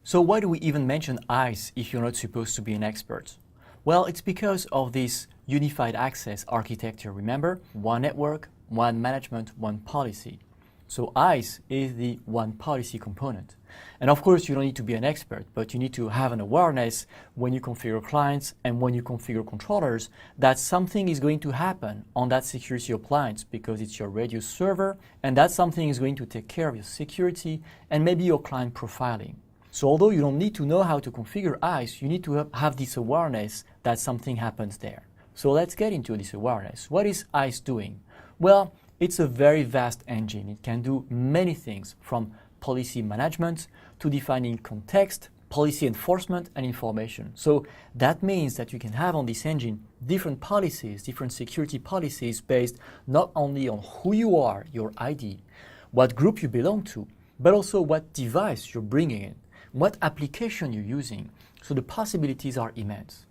So why do we even mention ISE if you're not supposed to be an expert? Well, it's because of this unified access architecture. Remember, one network, one management, one policy. So ISE is the one policy component. And of course, you don't need to be an expert, but you need to have an awareness when you configure clients and when you configure controllers that something is going to happen on that security appliance because it's your radio server, and that something is going to take care of your security and maybe your client profiling. So although you don't need to know how to configure ISE, you need to have this awareness that something happens there. So let's get into this awareness. What is ISE doing? Well, it's a very vast engine. It can do many things, from policy management to defining context, policy enforcement, and information. So that means that you can have on this engine different policies, different security policies based not only on who you are, your ID, what group you belong to, but also what device you're bringing in, what application you're using. So the possibilities are immense.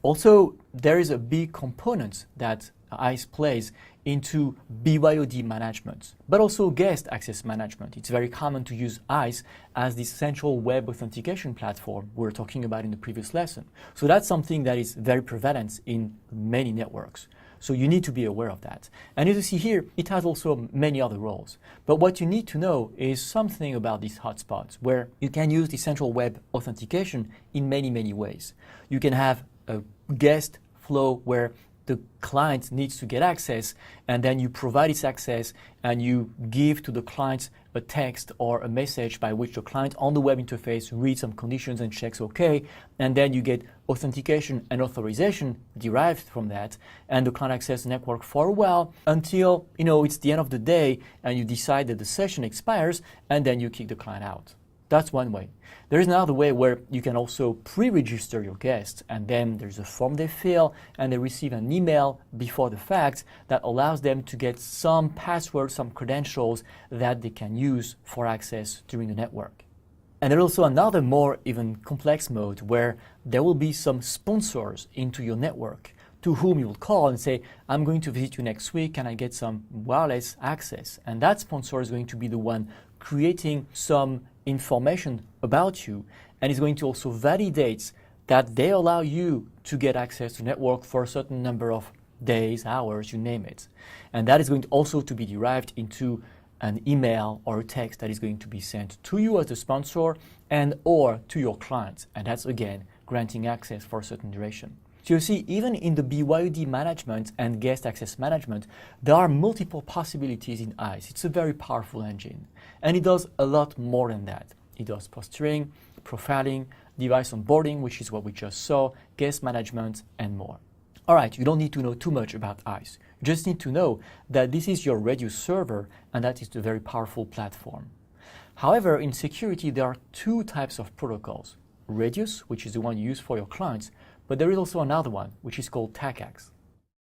Also, there is a big component that ISE plays into BYOD management, but also guest access management. It's very common to use ISE as the central web authentication platform we were talking about in the previous lesson. So that's something that is very prevalent in many networks. So you need to be aware of that. And as you see here, it has also many other roles. But what you need to know is something about these hotspots, where you can use the central web authentication in many, many ways. You can have a guest flow where the client needs to get access, and then you provide its access and you give to the client a text or a message by which the client on the web interface reads some conditions and checks OK, and then you get authentication and authorization derived from that, and the client accesses the network for a while until it's the end of the day and you decide that the session expires, and then you kick the client out. That's one way. There is another way where you can also pre-register your guests, and then there's a form they fill and they receive an email before the fact that allows them to get some passwords, some credentials that they can use for access during the network. And there's also another more even complex mode where there will be some sponsors into your network to whom you will call and say, I'm going to visit you next week, can I get some wireless access? And that sponsor is going to be the one creating some information about you, and is going to also validate that they allow you to get access to network for a certain number of days, hours, you name it. And that is going to also to be derived into an email or a text that is going to be sent to you as the sponsor and or to your client. And that's again granting access for a certain duration. So you see, even in the BYOD management and guest access management, there are multiple possibilities in ISE. It's a very powerful engine, and it does a lot more than that. It does posturing, profiling, device onboarding, which is what we just saw, guest management, and more. All right, you don't need to know too much about ISE. You just need to know that this is your radio server, and that is a very powerful platform. However, in security, there are two types of protocols. Radius, which is the one you use for your clients, but there is also another one, which is called TACACS.